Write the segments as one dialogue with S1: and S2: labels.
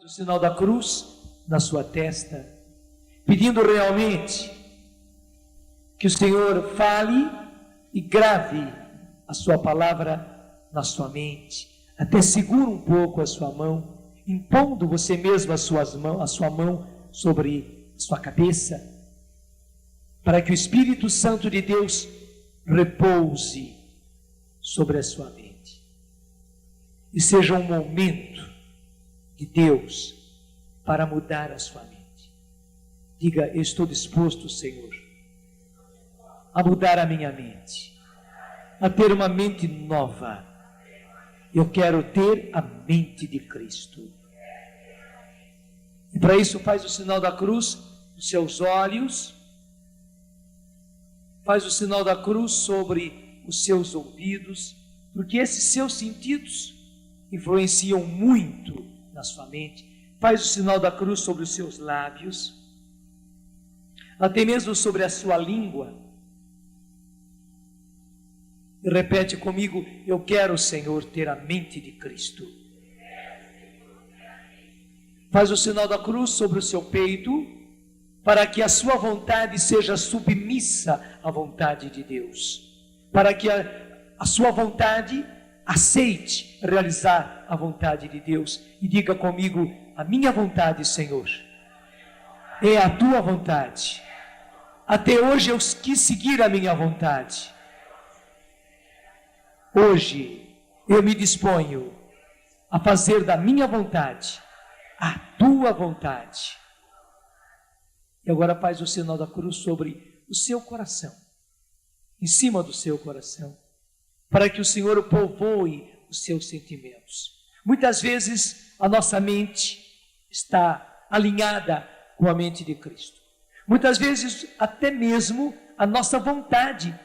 S1: o sinal da cruz na sua testa, pedindo realmente que o Senhor fale e grave a sua palavra na sua mente. Até segura um pouco a sua mão, impondo você mesmo a sua mão sobre a sua cabeça, para que o Espírito Santo de Deus repouse sobre a sua mente. E seja um momento de Deus para mudar a sua mente. Diga: eu estou disposto, Senhor, a mudar a minha mente, a ter uma mente nova. Eu quero ter a mente de Cristo. E para isso faz o sinal da cruz nos seus olhos, faz o sinal da cruz sobre os seus ouvidos, porque esses seus sentidos influenciam muito na sua mente. Faz o sinal da cruz sobre os seus lábios, até mesmo sobre a sua língua. E repete comigo: eu quero, Senhor, ter a mente de Cristo. Faz o sinal da cruz sobre o seu peito, para que a sua vontade seja submissa à vontade de Deus, para que a sua vontade aceite realizar a vontade de Deus. E diga comigo: a minha vontade, Senhor, é a tua vontade. Até hoje eu quis seguir a minha vontade. Hoje eu me disponho a fazer da minha vontade a tua vontade. E agora faz o sinal da cruz sobre o seu coração, em cima do seu coração, para que o Senhor povoe os seus sentimentos. Muitas vezes a nossa mente está alinhada com a mente de Cristo. Muitas vezes até mesmo a nossa vontade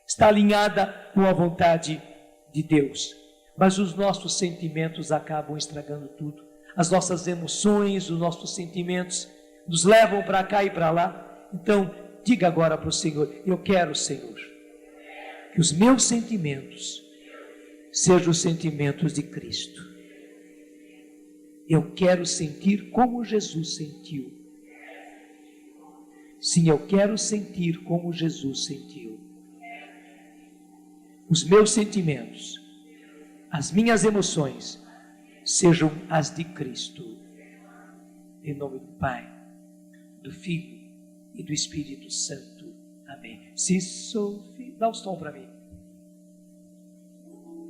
S1: está alinhada com a vontade de Deus. Mas os nossos sentimentos acabam estragando tudo. As nossas emoções, os nossos sentimentos nos levam para cá e para lá. Então, diga agora para o Senhor: eu quero, Senhor, que os meus sentimentos sejam os sentimentos de Cristo. Eu quero sentir como Jesus sentiu. Sim, eu quero sentir como Jesus sentiu. Os meus sentimentos, as minhas emoções, sejam as de Cristo. Em nome do Pai, do Filho e do Espírito Santo. Amém. Se sou fiel, dá o som para mim.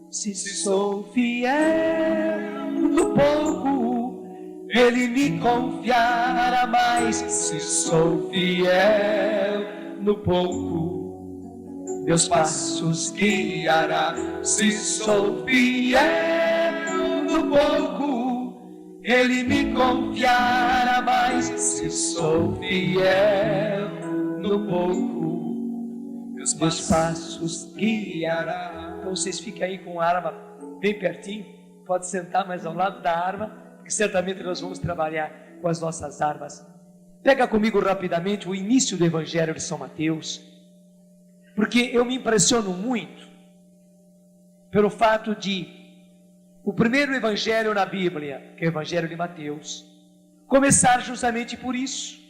S1: Se sou fiel no pouco, Ele me confiará mais. Se sou fiel no pouco, meus passos guiará. Se sou fiel no pouco, Ele me confiará mais. Se sou fiel no pouco, meus passos guiará. Então vocês fiquem aí com a arma bem pertinho, pode sentar mais ao lado da arma, porque certamente nós vamos trabalhar com as nossas armas. Pega comigo rapidamente o início do Evangelho de São Mateus, porque eu me impressiono muito pelo fato de o primeiro evangelho na Bíblia, que é o Evangelho de Mateus, começar justamente por isso.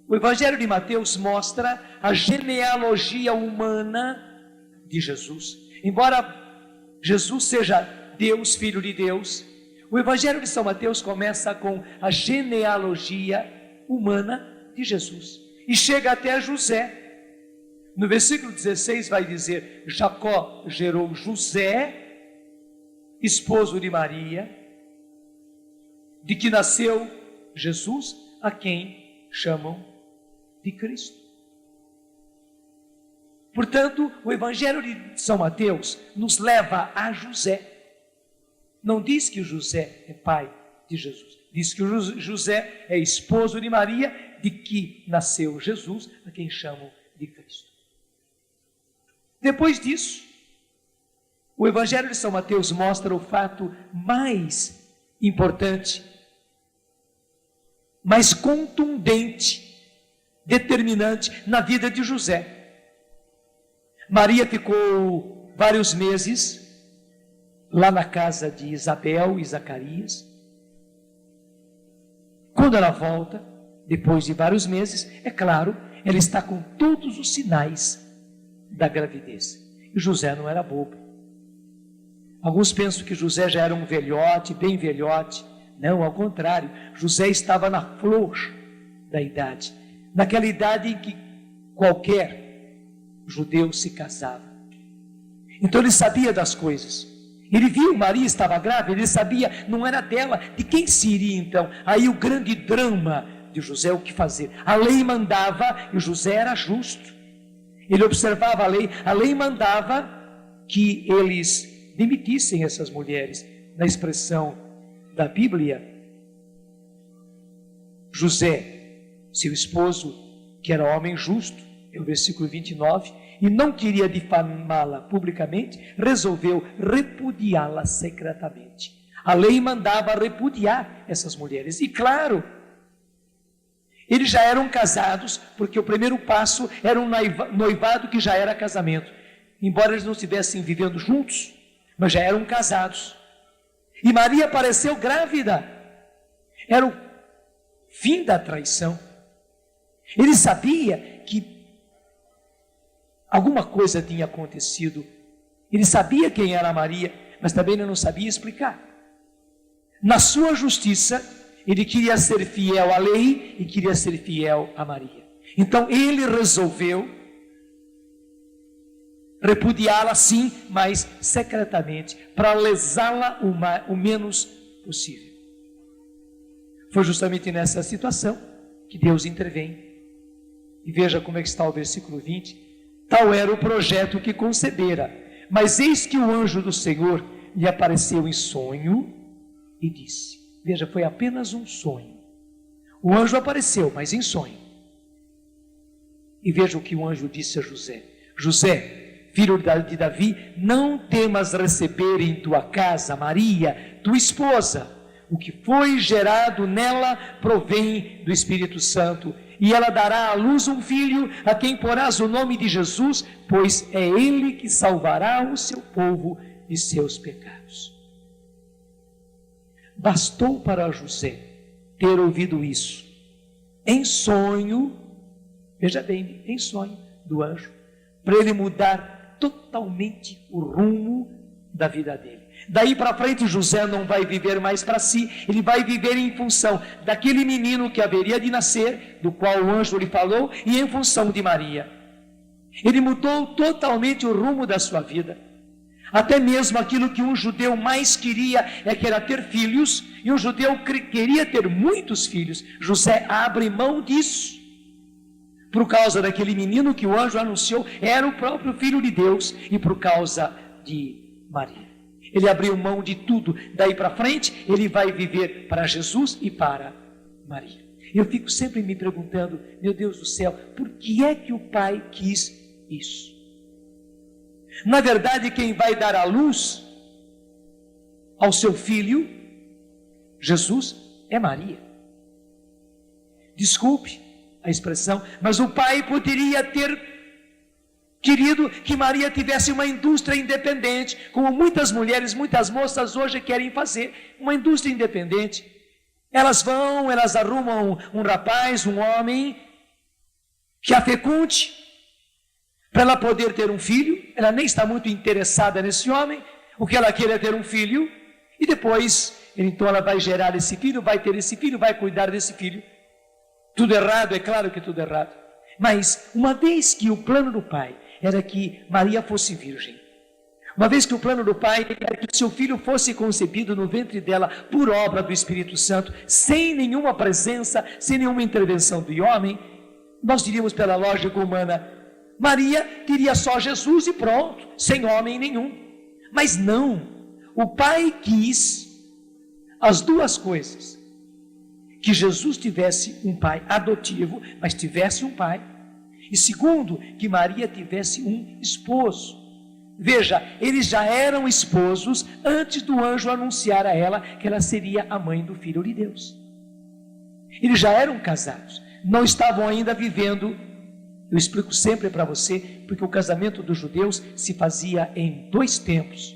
S1: O Evangelho de Mateus mostra a genealogia humana de Jesus. Embora Jesus seja Deus, Filho de Deus, o Evangelho de São Mateus começa com a genealogia humana de Jesus. E chega até José. No versículo 16 vai dizer: Jacó gerou José, esposo de Maria, de que nasceu Jesus, a quem chamam de Cristo. Portanto, o Evangelho de São Mateus nos leva a José. Não diz que o José é pai de Jesus. Diz que o José é esposo de Maria, de que nasceu Jesus, a quem chamam de Cristo. Depois disso, o Evangelho de São Mateus mostra o fato mais importante, mais contundente, determinante na vida de José. Maria ficou vários meses lá na casa de Isabel e Zacarias. Quando ela volta, depois de vários meses, é claro, ela está com todos os sinais da gravidez. E José não era bobo. Alguns pensam que José já era um velhote, bem velhote. Não, ao contrário, José estava na flor da idade, naquela idade em que qualquer judeu se casava. Então ele sabia das coisas. Ele viu Maria estava grávida, ele sabia, não era dela, de quem seria então? Aí o grande drama de José, o que fazer? A lei mandava, e José era justo. Ele observava a lei mandava que eles demitissem essas mulheres. Na expressão da Bíblia, José, seu esposo, que era homem justo, é o versículo 29, e não queria difamá-la publicamente, resolveu repudiá-la secretamente. A lei mandava repudiar essas mulheres. E claro, eles já eram casados, porque o primeiro passo era um noivado que já era casamento. Embora eles não estivessem vivendo juntos, mas já eram casados. E Maria apareceu grávida. Era o fim da traição. Ele sabia que alguma coisa tinha acontecido. Ele sabia quem era Maria, mas também ele não sabia explicar. Na sua justiça, ele queria ser fiel à lei e queria ser fiel a Maria. Então ele resolveu repudiá-la sim, mas secretamente, para lesá-la o menos possível. Foi justamente nessa situação que Deus intervém. E veja como é que está o versículo 20. Tal era o projeto que concebera. Mas eis que o anjo do Senhor lhe apareceu em sonho e disse. Veja, foi apenas um sonho. O anjo apareceu, mas em sonho. E veja o que o anjo disse a José. José, filho de Davi, não temas receber em tua casa Maria, tua esposa. O que foi gerado nela provém do Espírito Santo. E ela dará à luz um filho, a quem porás o nome de Jesus, pois é ele que salvará o seu povo de seus pecados. Bastou para José ter ouvido isso, em sonho, veja bem, em sonho do anjo, para ele mudar totalmente o rumo da vida dele. Daí para frente José não vai viver mais para si, ele vai viver em função daquele menino que haveria de nascer, do qual o anjo lhe falou, e em função de Maria. Ele mudou totalmente o rumo da sua vida. Até mesmo aquilo que um judeu mais queria, que era ter filhos, e um judeu queria ter muitos filhos. José abre mão disso, por causa daquele menino que o anjo anunciou, era o próprio Filho de Deus, e por causa de Maria. Ele abriu mão de tudo. Daí para frente, ele vai viver para Jesus e para Maria. Eu fico sempre me perguntando, meu Deus do céu, por que é que o pai quis isso? Na verdade, quem vai dar a luz ao seu filho, Jesus, é Maria. Desculpe a expressão, mas o pai poderia ter querido que Maria tivesse uma indústria independente, como muitas mulheres, muitas moças hoje querem fazer, uma indústria independente. Elas arrumam um rapaz, um homem, que a fecunde, para ela poder ter um filho. Ela nem está muito interessada nesse homem, o que ela quer é ter um filho, e depois, então ela vai gerar esse filho, vai ter esse filho, vai cuidar desse filho. Tudo errado, é claro que tudo errado. Mas, uma vez que o plano do pai era que Maria fosse virgem, uma vez que o plano do pai era que seu filho fosse concebido no ventre dela por obra do Espírito Santo, sem nenhuma presença, sem nenhuma intervenção do homem, nós diríamos pela lógica humana, Maria teria só Jesus e pronto, sem homem nenhum. Mas não, o pai quis as duas coisas, que Jesus tivesse um pai adotivo, mas tivesse um pai, e segundo, que Maria tivesse um esposo. Veja, eles já eram esposos antes do anjo anunciar a ela que ela seria a mãe do Filho de Deus. Eles já eram casados, não estavam ainda vivendo. Eu explico sempre para você, porque o casamento dos judeus se fazia em 2 tempos.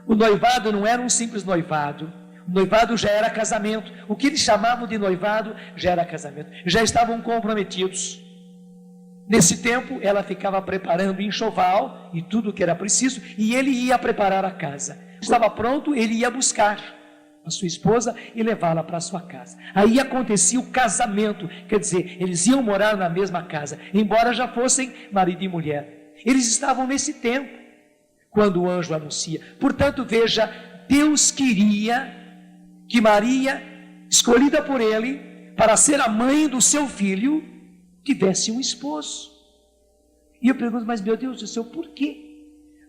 S1: O noivado não era um simples noivado. O noivado já era casamento. O que eles chamavam de noivado já era casamento. Já estavam comprometidos. Nesse tempo, ela ficava preparando enxoval e tudo o que era preciso, e ele ia preparar a casa. Estava pronto, ele ia buscar a sua esposa e levá-la para a sua casa. Aí acontecia o casamento, quer dizer, eles iam morar na mesma casa, embora já fossem marido e mulher. Eles estavam nesse tempo, quando o anjo anuncia. Portanto, veja, Deus queria que Maria, escolhida por ele, para ser a mãe do seu filho, tivesse um esposo. E eu pergunto, mas meu Deus do céu, por quê?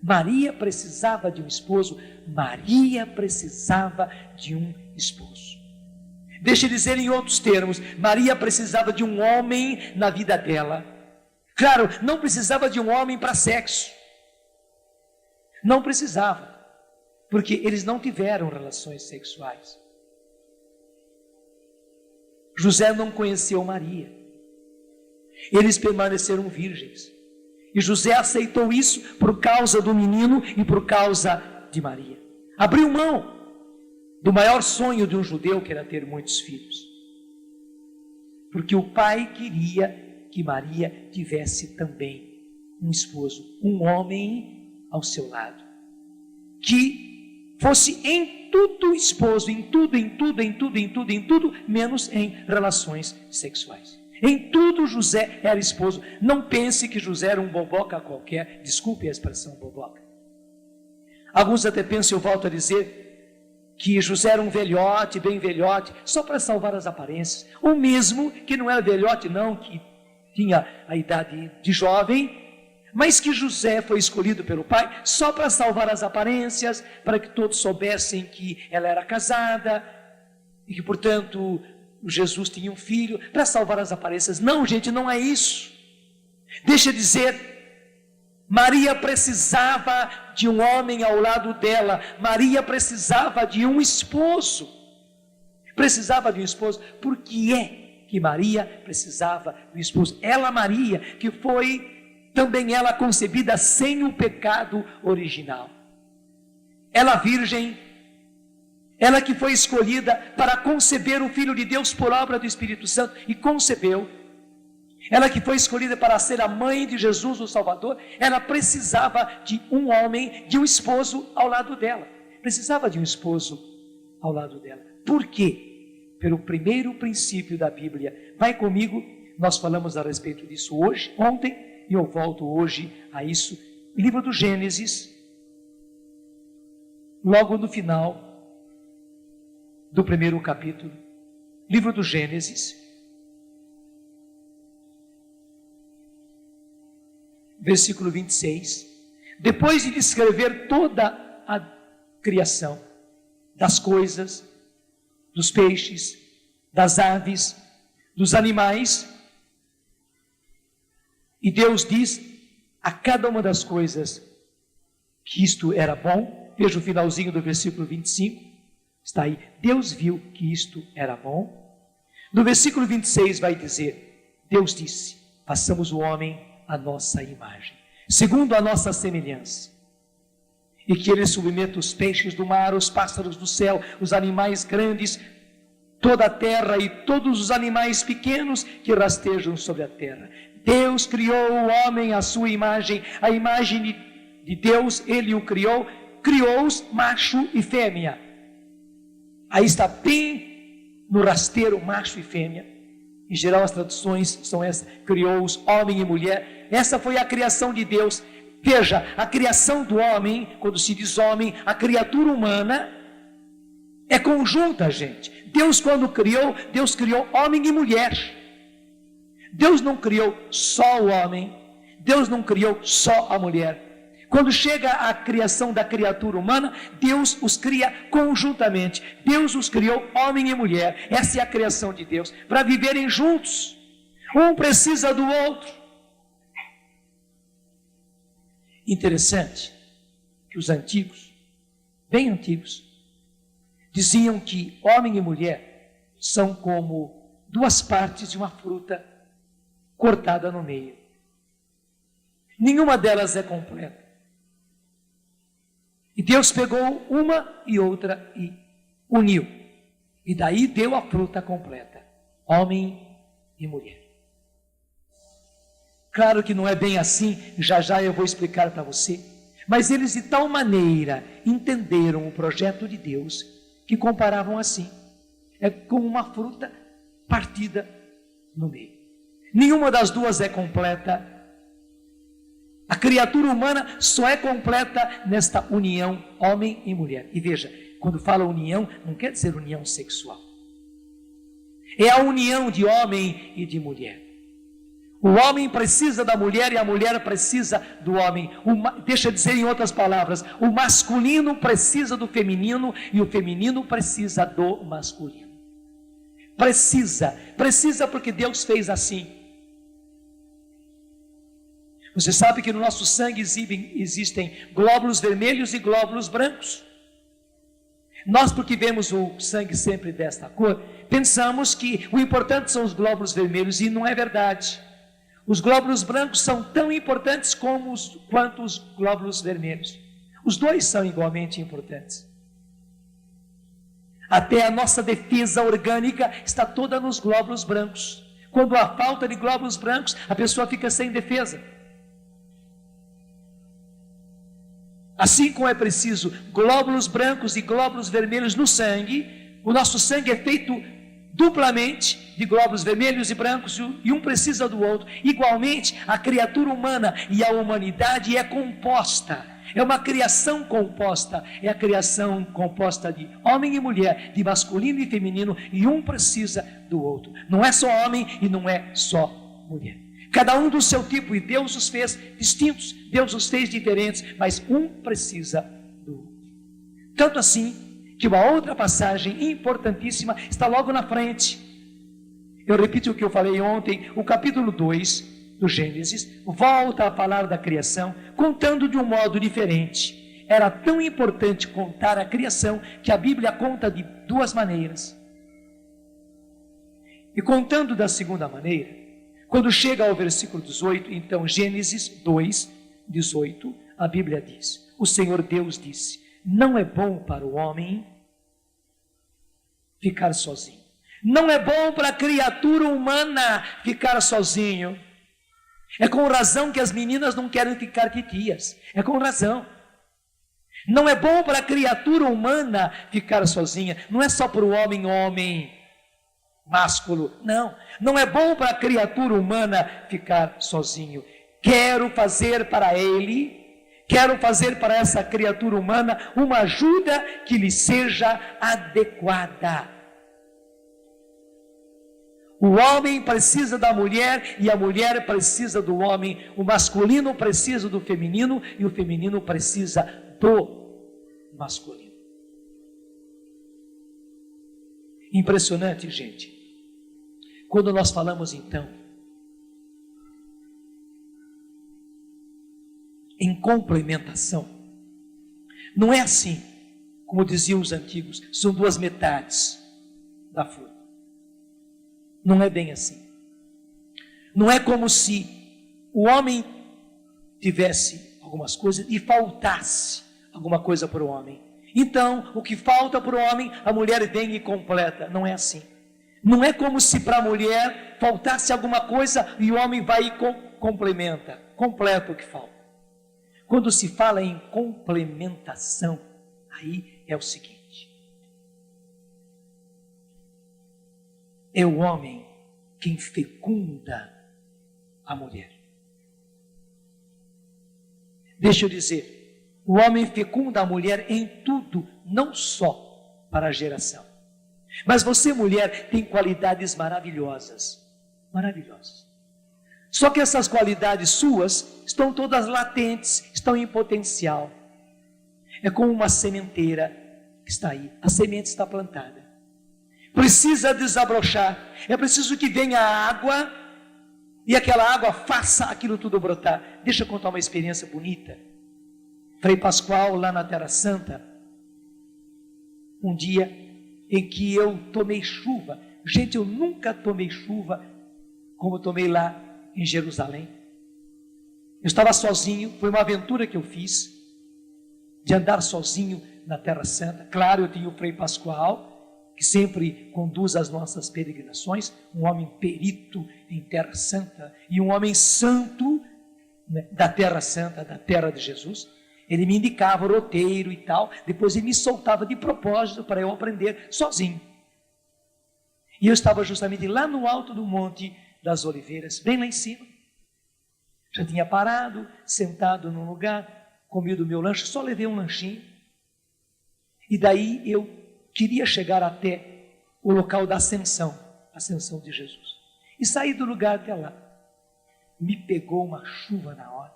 S1: Maria precisava de um esposo. Maria precisava de um esposo. Deixa eu dizer em outros termos, Maria precisava de um homem na vida dela. Claro, não precisava de um homem para sexo. Não precisava, porque eles não tiveram relações sexuais. José não conheceu Maria. Eles permaneceram virgens. E José aceitou isso por causa do menino e por causa de Maria. Abriu mão do maior sonho de um judeu, que era ter muitos filhos. Porque o pai queria que Maria tivesse também um esposo, um homem ao seu lado. Que fosse em tudo esposo, em tudo, menos em relações sexuais. Em tudo José era esposo. Não pense que José era um boboca qualquer. Desculpe a expressão boboca. Alguns até pensam, eu volto a dizer, que José era um velhote, bem velhote, só para salvar as aparências. Ou mesmo que não era velhote não, que tinha a idade de jovem, mas que José foi escolhido pelo pai só para salvar as aparências, para que todos soubessem que ela era casada, e que portanto Jesus tinha um filho, para salvar as aparências. Não, gente, não é isso. Deixa eu dizer, Maria precisava de um homem ao lado dela. Maria precisava de um esposo. Precisava de um esposo. Por que é que Maria precisava de um esposo? Ela, Maria, que foi também ela concebida sem o pecado original. Ela virgem, ela que foi escolhida para conceber o Filho de Deus por obra do Espírito Santo, e concebeu. Ela que foi escolhida para ser a mãe de Jesus, o Salvador, ela precisava de um homem, de um esposo ao lado dela. Precisava de um esposo ao lado dela. Por quê? Pelo primeiro princípio da Bíblia. Vai comigo, nós falamos a respeito disso ontem, e eu volto hoje a isso. Livro do Gênesis, logo no final do primeiro capítulo, livro do Gênesis, versículo 26, depois de descrever toda a criação, das coisas, dos peixes, das aves, dos animais, e Deus diz a cada uma das coisas que isto era bom. Veja o finalzinho do versículo 25, está aí, Deus viu que isto era bom. No versículo 26 vai dizer, Deus disse, façamos o homem à nossa imagem, segundo a nossa semelhança, e que ele submeta os peixes do mar, os pássaros do céu, os animais grandes, toda a terra e todos os animais pequenos que rastejam sobre a terra. Deus criou o homem à sua imagem, a imagem de Deus, ele o criou, criou-os macho e fêmea. Aí está bem no rasteiro macho e fêmea. Em geral as traduções são essas, criou-os homem e mulher. Essa foi a criação de Deus. Veja, a criação do homem, quando se diz homem, a criatura humana é conjunta, gente. Deus quando criou, Deus criou homem e mulher. Deus não criou só o homem, Deus não criou só a mulher. Quando chega a criação da criatura humana, Deus os cria conjuntamente. Deus os criou homem e mulher. Essa é a criação de Deus, para viverem juntos. Um precisa do outro. Interessante que os antigos, bem antigos, diziam que homem e mulher são como duas partes de uma fruta cortada no meio. Nenhuma delas é completa. E Deus pegou uma e outra e uniu. E daí deu a fruta completa, homem e mulher. Claro que não é bem assim, já já eu vou explicar para você. Mas eles de tal maneira entenderam o projeto de Deus, que comparavam assim. É como uma fruta partida no meio. Nenhuma das duas é completa. A criatura humana só é completa nesta união, homem e mulher. E veja, quando fala união, não quer dizer união sexual. É a união de homem e de mulher. O homem precisa da mulher e a mulher precisa do homem. Deixa eu dizer em outras palavras, o masculino precisa do feminino e o feminino precisa do masculino. Precisa porque Deus fez assim. Você sabe que no nosso sangue existem glóbulos vermelhos e glóbulos brancos. Nós, porque vemos o sangue sempre desta cor, pensamos que o importante são os glóbulos vermelhos, e não é verdade. Os glóbulos brancos são tão importantes quanto os glóbulos vermelhos. Os dois são igualmente importantes. Até a nossa defesa orgânica está toda nos glóbulos brancos. Quando há falta de glóbulos brancos, a pessoa fica sem defesa. Assim como é preciso glóbulos brancos e glóbulos vermelhos no sangue, o nosso sangue é feito duplamente de glóbulos vermelhos e brancos, e um precisa do outro. Igualmente, a criatura humana e a humanidade é composta, é uma criação composta, é a criação composta de homem e mulher, de masculino e feminino, e um precisa do outro. Não é só homem e não é só mulher. Cada um do seu tipo, e Deus os fez distintos, Deus os fez diferentes, mas um precisa do outro. Tanto assim, que uma outra passagem importantíssima está logo na frente. Eu repito o que eu falei ontem, o capítulo 2 do Gênesis, volta a falar da criação, contando de um modo diferente. Era tão importante contar a criação, que a Bíblia conta de duas maneiras. E contando da segunda maneira, quando chega ao versículo 18, então Gênesis 2, 18, a Bíblia diz: o Senhor Deus disse, não é bom para o homem ficar sozinho. Não é bom para a criatura humana ficar sozinho. É com razão que as meninas não querem ficar titias. É com razão. Não é bom para a criatura humana ficar sozinha. Não é só para o homem másculo. Não é bom para a criatura humana ficar sozinho. Quero fazer para ele, quero fazer para essa criatura humana uma ajuda que lhe seja adequada. O homem precisa da mulher e a mulher precisa do homem. O masculino precisa do feminino e o feminino precisa do masculino. Impressionante, gente. Quando nós falamos então em complementação, não é assim, como diziam os antigos, são duas metades da fruta. Não é bem assim. Não é como se o homem tivesse algumas coisas e faltasse alguma coisa para o homem. Então, o que falta para o homem, a mulher vem e completa. Não é assim. Não é como se para a mulher faltasse alguma coisa e o homem vai e complementa, completa o que falta. Quando se fala em complementação, aí é o seguinte: é o homem quem fecunda a mulher. Deixa eu dizer, o homem fecunda a mulher em tudo, não só para a geração. Mas você, mulher, tem qualidades maravilhosas. Maravilhosas. Só que essas qualidades suas estão todas latentes, estão em potencial. É como uma sementeira que está aí. A semente está plantada. Precisa desabrochar. É preciso que venha a água e aquela água faça aquilo tudo brotar. Deixa eu contar uma experiência bonita. Frei Pascoal, lá na Terra Santa, um dia em que eu tomei chuva. Gente, eu nunca tomei chuva como tomei lá em Jerusalém. Eu estava sozinho, foi uma aventura que eu fiz. de andar sozinho na Terra Santa. Claro, eu tinha o Frei Pascoal, que sempre conduz as nossas peregrinações, um homem perito em Terra Santa e um homem santo, né, da Terra Santa, da Terra de Jesus. Ele me indicava o roteiro e tal, depois ele me soltava de propósito para eu aprender sozinho. E eu estava justamente lá no alto do Monte das Oliveiras, bem lá em cima. Já tinha parado, sentado num lugar, comido o meu lanche, só levei um lanchinho. E daí eu queria chegar até o local da ascensão de Jesus. E saí do lugar até lá. Me pegou uma chuva na hora.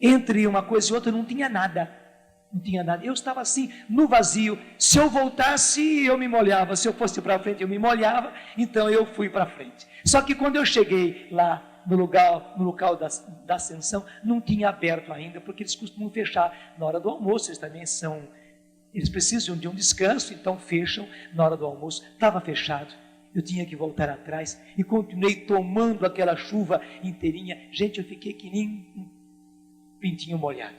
S1: Entre uma coisa e outra não tinha nada. Não tinha nada. Eu estava assim, no vazio. Se eu voltasse, eu me molhava. Se eu fosse para frente, eu me molhava. Então eu fui para frente. Só que quando eu cheguei lá no local da ascensão, não tinha aberto ainda, porque eles costumam fechar na hora do almoço. Eles precisam de um descanso, então fecham na hora do almoço. Estava fechado. Eu tinha que voltar atrás e continuei tomando aquela chuva inteirinha. Gente, eu fiquei que nem um pintinho molhado.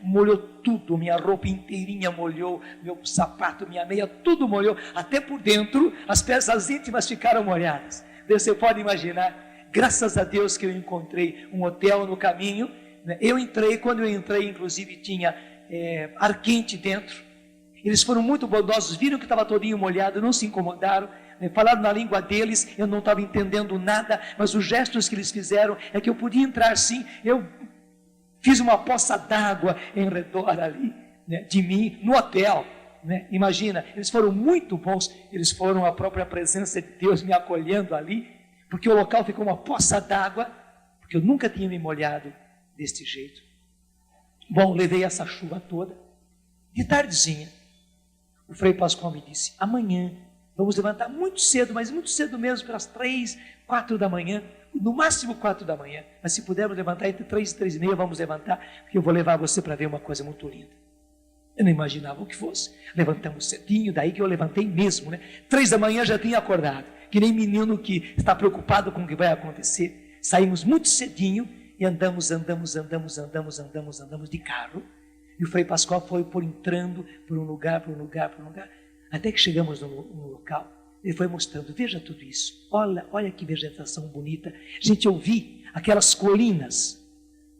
S1: Molhou tudo, minha roupa inteirinha molhou, meu sapato, minha meia, tudo molhou, até por dentro, as peças íntimas ficaram molhadas. Você pode imaginar, graças a Deus que eu encontrei um hotel no caminho, né? Quando eu entrei, inclusive tinha ar quente dentro. Eles foram muito bondosos, viram que estava todinho molhado, não se incomodaram, né? Falaram na língua deles, eu não estava entendendo nada, mas os gestos que eles fizeram é que eu podia entrar sim. Eu fiz uma poça d'água em redor ali, né, de mim, no hotel, né? Imagina, eles foram muito bons, eles foram a própria presença de Deus me acolhendo ali, porque o local ficou uma poça d'água, porque eu nunca tinha me molhado deste jeito. Bom, levei essa chuva toda. De tardezinha, o Frei Pascoal me disse: amanhã vamos levantar muito cedo, mas muito cedo mesmo, pelas 3, 4 da manhã, no máximo 4 da manhã, mas se pudermos levantar entre 3 e 3 e meia, vamos levantar, porque eu vou levar você para ver uma coisa muito linda. Eu não imaginava o que fosse. Levantamos cedinho, daí que eu levantei mesmo, né? 3 da manhã já tinha acordado, que nem menino que está preocupado com o que vai acontecer. Saímos muito cedinho e andamos de carro. E o Frei Pascoal foi entrando por um lugar, até que chegamos no local. Ele foi mostrando: veja tudo isso, olha que vegetação bonita. Gente, eu vi aquelas colinas,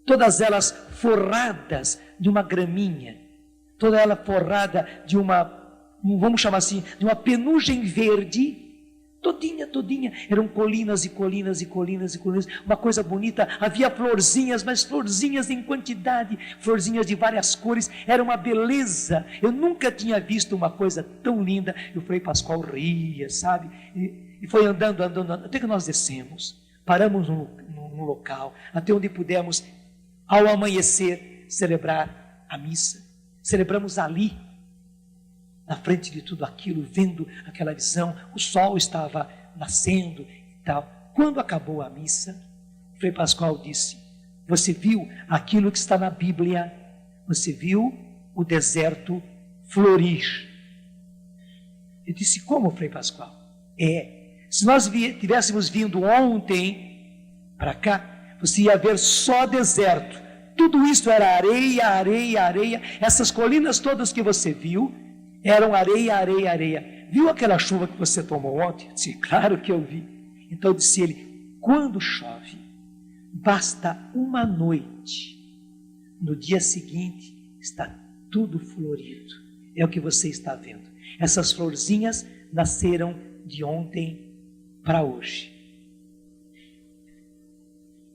S1: todas elas forradas de uma graminha, toda ela forrada de vamos chamar assim, de uma penugem verde, todinha, eram colinas, uma coisa bonita. Havia florzinhas, mas florzinhas em quantidade, florzinhas de várias cores, era uma beleza. Eu nunca tinha visto uma coisa tão linda. E o Frei Pascoal ria, sabe, e foi andando, até que nós descemos, paramos num local, até onde pudemos, ao amanhecer, celebrar a missa. Celebramos ali, na frente de tudo aquilo, vendo aquela visão. O sol estava nascendo e tal. Quando acabou a missa, o Frei Pascoal disse: você viu aquilo que está na Bíblia? Você viu o deserto florir? Eu disse: como, Frei Pascoal? Se nós tivéssemos vindo ontem para cá, você ia ver só deserto. Tudo isso era areia. Essas colinas todas que você viu eram areia. Viu aquela chuva que você tomou ontem? Eu disse: claro que eu vi. Então disse ele: quando chove, basta uma noite, no dia seguinte está tudo florido. É o que você está vendo. Essas florzinhas nasceram de ontem para hoje.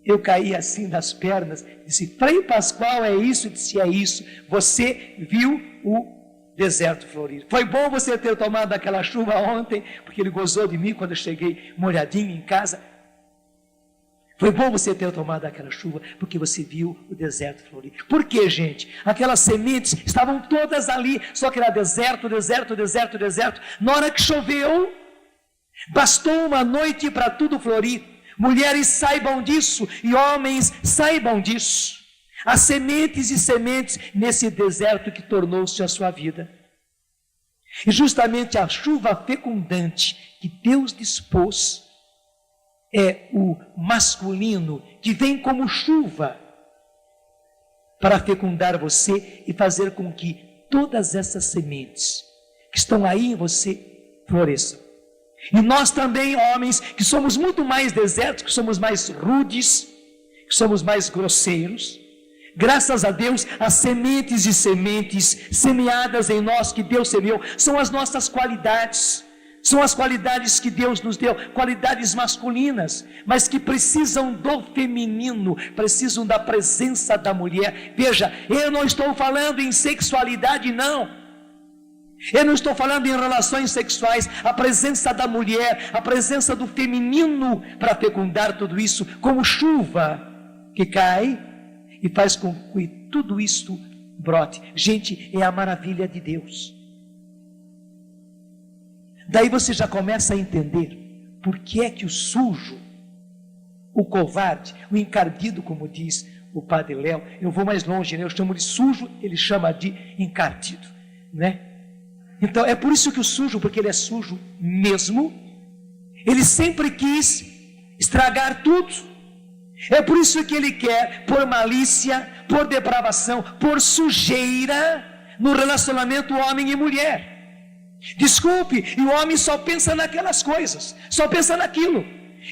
S1: Eu caí assim das pernas, disse: Frei Pascoal, é isso? Eu disse: é isso. Você viu o deserto florir. Foi bom você ter tomado aquela chuva ontem, porque ele gozou de mim quando eu cheguei molhadinho em casa. Foi bom você ter tomado aquela chuva, porque você viu o deserto florir. Por quê, gente? Aquelas sementes estavam todas ali, só que era deserto. Na hora que choveu, bastou uma noite para tudo florir. Mulheres, saibam disso, e homens, saibam disso. Há sementes e sementes nesse deserto que tornou-se a sua vida. E justamente a chuva fecundante que Deus dispôs é o masculino, que vem como chuva para fecundar você e fazer com que todas essas sementes que estão aí em você floresçam. E nós também, homens, que somos muito mais desertos, que somos mais rudes, que somos mais grosseiros, graças a Deus, as sementes e sementes semeadas em nós, que Deus semeou, são as nossas qualidades, são as qualidades que Deus nos deu, qualidades masculinas, mas que precisam do feminino, precisam da presença da mulher. Veja, eu não estou falando em sexualidade, não. Eu não estou falando em relações sexuais. A presença da mulher, a presença do feminino para fecundar tudo isso, como chuva que cai e faz com que tudo isto brote. Gente, é a maravilha de Deus. Daí você já começa a entender por que é que o sujo, o covarde, o encardido, como diz o Padre Léo, eu vou mais longe, né? Eu chamo de sujo, ele chama de encardido, né? Então é por isso que o sujo, porque ele é sujo mesmo, ele sempre quis estragar tudo. É por isso que ele quer por malícia, por depravação, por sujeira no relacionamento homem e mulher. Desculpe, e o homem só pensa naquelas coisas, só pensa naquilo.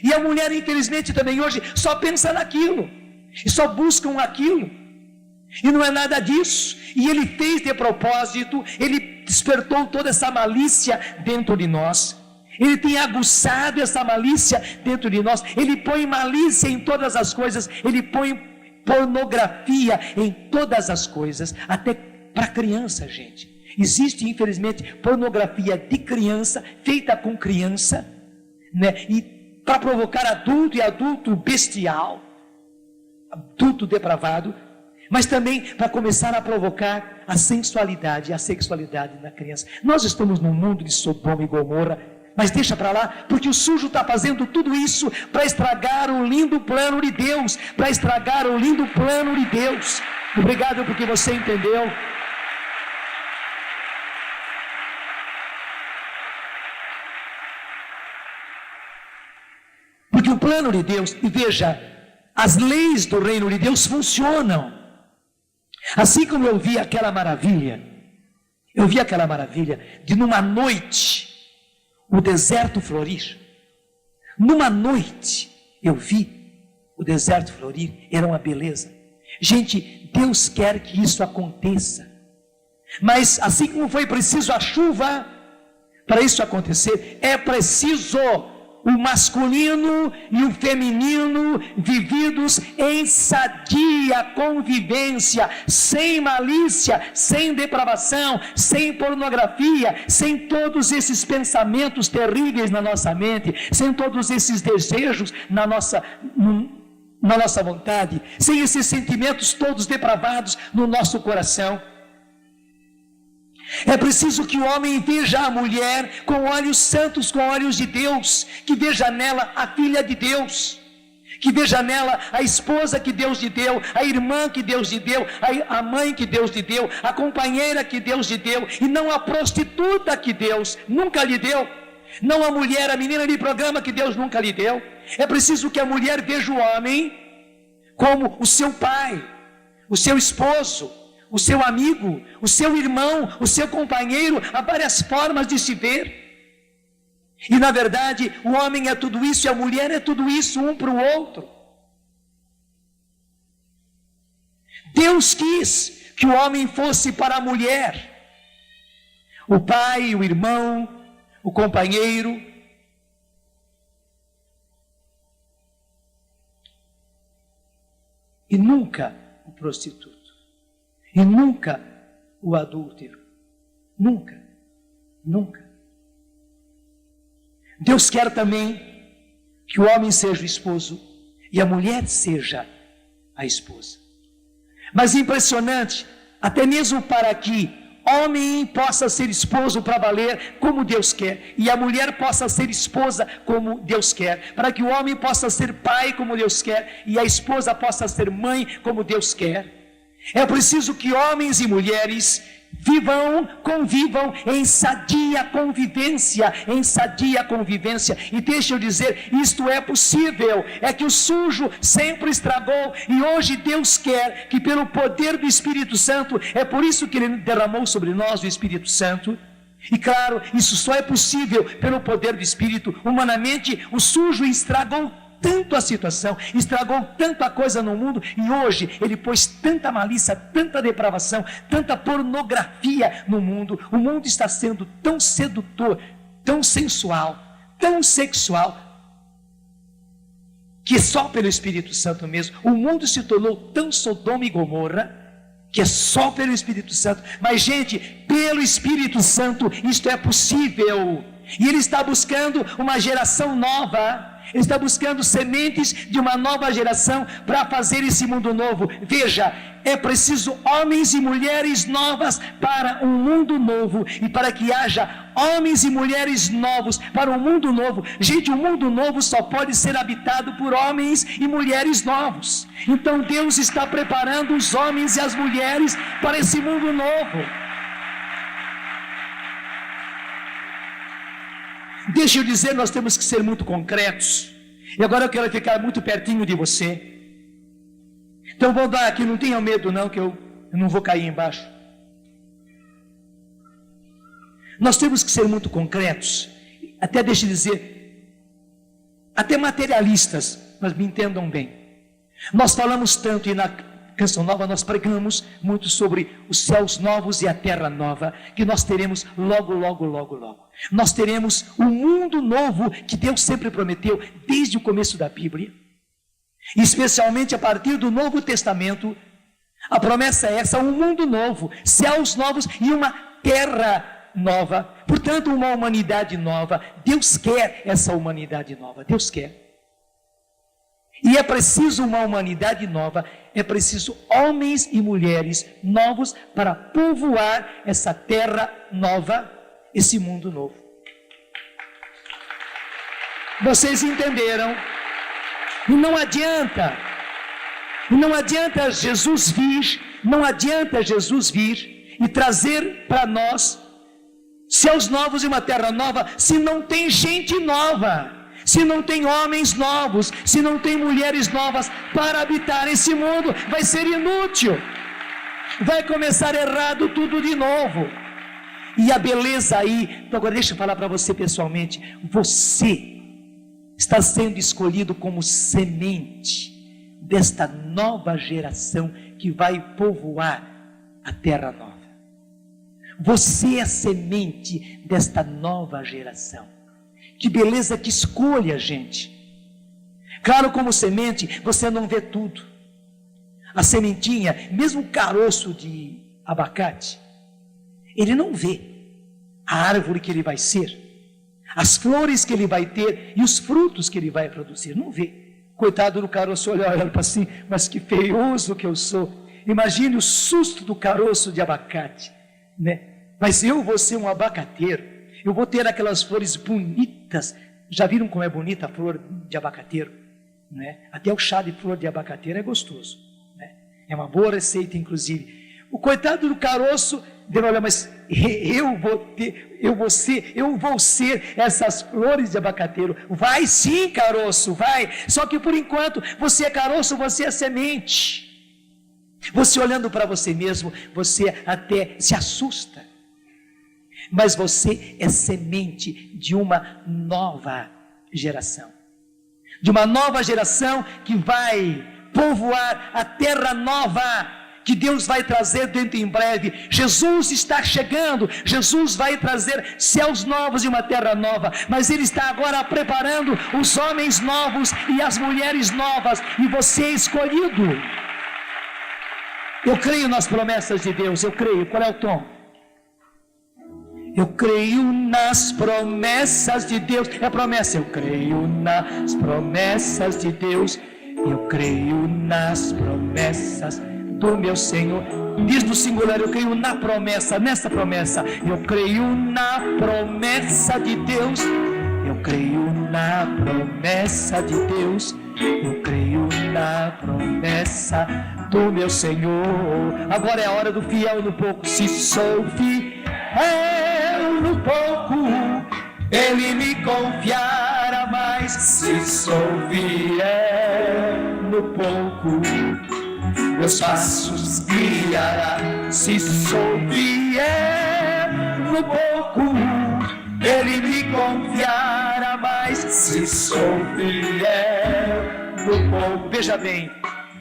S1: E a mulher, infelizmente, também hoje só pensa naquilo, e só buscam aquilo. E não é nada disso. E ele fez de propósito, ele despertou toda essa malícia dentro de nós. Ele tem aguçado essa malícia dentro de nós. Ele põe malícia em todas as coisas. Ele põe pornografia em todas as coisas. Até para criança, gente. Existe, infelizmente, pornografia de criança, feita com criança, né? E para provocar adulto, e adulto bestial, adulto depravado, mas também para começar a provocar a sensualidade, a sexualidade na criança. Nós estamos num mundo de Sodoma e Gomorra, mas deixa para lá, porque o sujo está fazendo tudo isso para estragar o lindo plano de Deus, para estragar o lindo plano de Deus. Obrigado porque você entendeu. Porque o plano de Deus, e veja, as leis do reino de Deus funcionam. Assim como eu vi aquela maravilha de numa noite o deserto florir. Numa noite eu vi o deserto florir, era uma beleza. Gente, Deus quer que isso aconteça. Mas assim como foi preciso a chuva para isso acontecer, é preciso o masculino e o feminino vividos em sadia convivência, sem malícia, sem depravação, sem pornografia, sem todos esses pensamentos terríveis na nossa mente, sem todos esses desejos na nossa vontade, sem esses sentimentos todos depravados no nosso coração. É preciso que o homem veja a mulher com olhos santos, com olhos de Deus, que veja nela a filha de Deus, que veja nela a esposa que Deus lhe deu, a irmã que Deus lhe deu, a mãe que Deus lhe deu, a companheira que Deus lhe deu, e não a prostituta que Deus nunca lhe deu, não a mulher, a menina de programa que Deus nunca lhe deu. É preciso que a mulher veja o homem como o seu pai, o seu esposo, o seu amigo, o seu irmão, o seu companheiro. Há várias formas de se ver. E na verdade, o homem é tudo isso e a mulher é tudo isso, um para o outro. Deus quis que o homem fosse para a mulher o pai, o irmão, o companheiro. E nunca o prostituto. E nunca o adúltero. Nunca. Nunca. Deus quer também que o homem seja o esposo e a mulher seja a esposa. Mas impressionante, até mesmo para que homem possa ser esposo para valer como Deus quer, e a mulher possa ser esposa como Deus quer, para que o homem possa ser pai como Deus quer, e a esposa possa ser mãe como Deus quer. É preciso que homens e mulheres Convivam em sadia convivência, e deixa eu dizer, isto é possível, é que o sujo sempre estragou, e hoje Deus quer que pelo poder do Espírito Santo, é por isso que Ele derramou sobre nós o Espírito Santo, e claro, isso só é possível pelo poder do Espírito. Humanamente, o sujo estragou tanto a situação, estragou tanta coisa no mundo, e hoje ele pôs tanta malícia, tanta depravação, tanta pornografia no mundo. O mundo está sendo tão sedutor, tão sensual, tão sexual, que só pelo Espírito Santo mesmo. O mundo se tornou tão Sodoma e Gomorra, que é só pelo Espírito Santo. Mas gente, pelo Espírito Santo isto é possível, e Ele está buscando uma geração nova. Ele está buscando sementes de uma nova geração para fazer esse mundo novo. Veja, é preciso homens e mulheres novas para um mundo novo, e para que haja homens e mulheres novos para um mundo novo, gente, o mundo novo só pode ser habitado por homens e mulheres novos. Então Deus está preparando os homens e as mulheres para esse mundo novo. Deixa eu dizer, nós temos que ser muito concretos. E agora eu quero ficar muito pertinho de você. Então vou dar aqui, não tenha medo não, que eu não vou cair embaixo. Nós temos que ser muito concretos. Até deixa eu dizer, até materialistas, mas me entendam bem. Nós falamos tanto, e na Canção Nova nós pregamos muito sobre os céus novos e a terra nova, que nós teremos logo. Nós teremos um mundo novo que Deus sempre prometeu desde o começo da Bíblia, especialmente a partir do Novo Testamento. A promessa é essa, um mundo novo, céus novos e uma terra nova, portanto uma humanidade nova. Deus quer essa humanidade nova, Deus quer. E é preciso uma humanidade nova, é preciso homens e mulheres novos para povoar essa terra nova, esse mundo novo. Vocês entenderam? E não adianta Jesus vir e trazer para nós céus novos e uma terra nova, se não tem gente nova, se não tem homens novos, se não tem mulheres novas para habitar esse mundo. Vai ser inútil, vai começar errado tudo de novo. E a beleza aí, então agora deixa eu falar para você pessoalmente, você está sendo escolhido como semente desta nova geração que vai povoar a terra nova. Você é semente desta nova geração. Que beleza, que escolha, gente. Claro, como semente, você não vê tudo. A sementinha, mesmo o caroço de abacate, ele não vê a árvore que ele vai ser, as flores que ele vai ter e os frutos que ele vai produzir, não vê. Coitado do caroço, olha para assim, mas que feioso que eu sou. Imagine o susto do caroço de abacate, né? Mas eu vou ser um abacateiro. Eu vou ter aquelas flores bonitas. Já viram como é bonita a flor de abacateiro, né? Até o chá de flor de abacateiro é gostoso, né? É uma boa receita, inclusive. O coitado do caroço deve olhar, mas eu vou ser essas flores de abacateiro. Vai sim, caroço, vai. Só que por enquanto você é caroço, você é semente. Você olhando para você mesmo, você até se assusta. Mas você é semente de uma nova geração. De uma nova geração que vai povoar a terra nova, que Deus vai trazer dentro em breve. Jesus está chegando, Jesus vai trazer céus novos e uma terra nova, mas Ele está agora preparando os homens novos e as mulheres novas, e você é escolhido. Eu creio nas promessas de Deus, eu creio. Qual é o tom? Eu creio nas promessas de Deus. É promessa. Eu creio nas promessas de Deus. Eu creio nas promessas do meu Senhor. Diz no singular, eu creio na promessa, nessa promessa. Eu creio na promessa de Deus. Eu creio na promessa de Deus. Eu creio na promessa do meu Senhor. Agora é a hora do fiel no pouco. Se sou fiel no pouco, Ele me confiará mais. Se sou fiel no pouco, meus passos guiará. Se sou fiel no pouco, Ele me confiará mais. Se sou fiel no pouco, veja bem,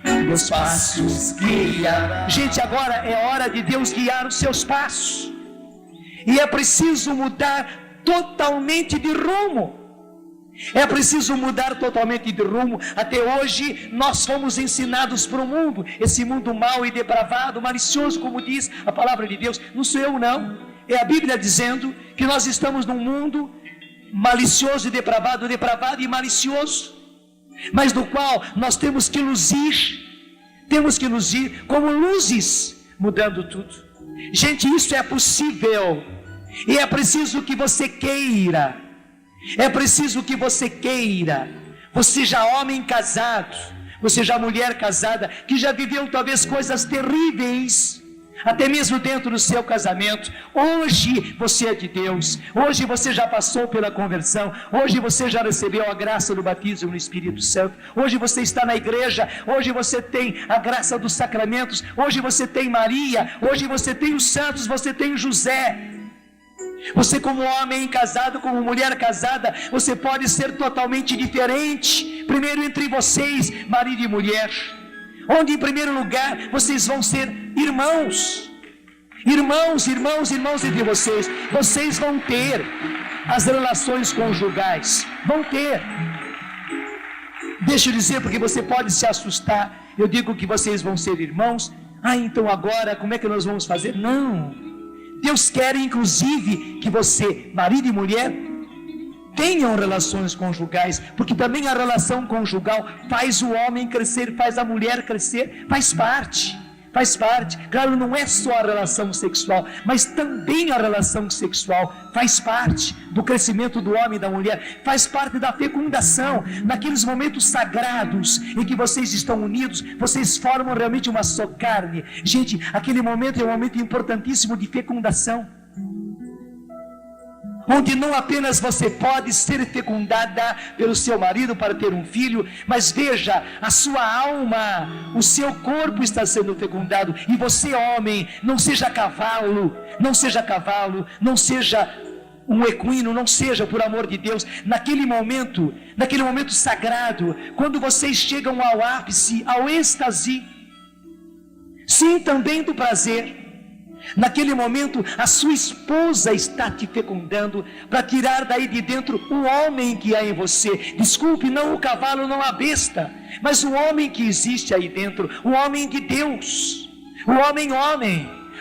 S1: meus passos guiará. Gente, agora é hora de Deus guiar os seus passos, e é preciso mudar totalmente de rumo. É preciso mudar totalmente de rumo. Até hoje nós fomos ensinados para o mundo, esse mundo mau e depravado, malicioso, como diz a palavra de Deus. Não sou eu não, é a Bíblia dizendo que nós estamos num mundo malicioso e depravado e malicioso, mas do qual nós temos que luzir como luzes, mudando tudo. Gente, isso é possível, e é preciso que você queira. É preciso que você queira. Você já homem casado, você já mulher casada, que já viveu talvez coisas terríveis, até mesmo dentro do seu casamento. Hoje você é de Deus, hoje você já passou pela conversão, hoje você já recebeu a graça do batismo no Espírito Santo, hoje você está na igreja, hoje você tem a graça dos sacramentos, hoje você tem Maria, hoje você tem os santos, você tem José. Você, como homem casado, como mulher casada, você pode ser totalmente diferente. Primeiro entre vocês, marido e mulher, onde em primeiro lugar vocês vão ser irmãos entre vocês. Vocês vão ter as relações conjugais, vão ter. Deixa eu dizer, porque você pode se assustar. Eu digo que vocês vão ser irmãos. Então agora como é que nós vamos fazer? Não, Deus quer inclusive que você, marido e mulher, tenham relações conjugais, porque também a relação conjugal faz o homem crescer, faz a mulher crescer, faz parte. Claro, não é só a relação sexual, mas também a relação sexual faz parte do crescimento do homem e da mulher, faz parte da fecundação. Naqueles momentos sagrados em que vocês estão unidos, vocês formam realmente uma só carne. Gente, aquele momento é um momento importantíssimo de fecundação, onde não apenas você pode ser fecundada pelo seu marido para ter um filho, mas veja, a sua alma, o seu corpo está sendo fecundado. E você, homem, não seja cavalo, não seja um equino, não seja, por amor de Deus, naquele momento sagrado, quando vocês chegam ao ápice, ao êxtase, sim, também do prazer. Naquele momento a sua esposa está te fecundando para tirar daí de dentro o homem que há em você. Desculpe, não o cavalo, não a besta, mas o homem que existe aí dentro, o homem de Deus, o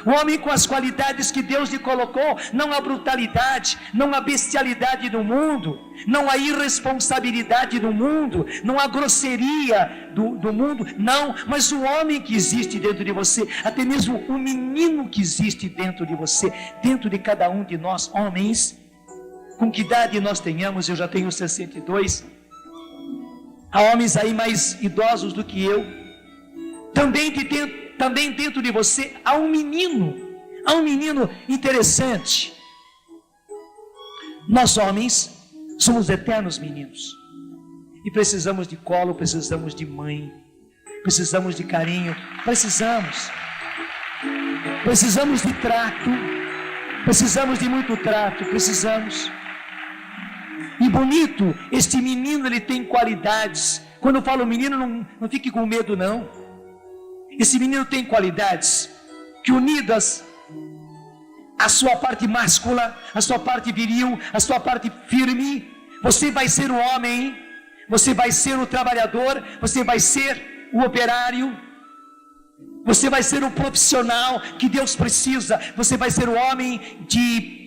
S1: homem com as qualidades que Deus lhe colocou. Não a brutalidade, não a bestialidade do mundo, não a irresponsabilidade do mundo, não a grosseria do mundo, não, mas o homem que existe dentro de você, até mesmo o menino que existe dentro de você, dentro de cada um de nós, homens, com que idade nós tenhamos. Eu já tenho 62, há homens aí mais idosos do que eu, também dentro de você há um menino interessante. Nós homens somos eternos meninos, e precisamos de colo, precisamos de mãe, precisamos de carinho, precisamos de trato, precisamos de muito trato, precisamos. E bonito, este menino, ele tem qualidades. Quando eu falo menino, não fique com medo não. Esse menino tem qualidades que, unidas a sua parte máscula, a sua parte viril, a sua parte firme, você vai ser o homem, você vai ser o trabalhador, você vai ser o operário, você vai ser o profissional que Deus precisa, você vai ser o homem de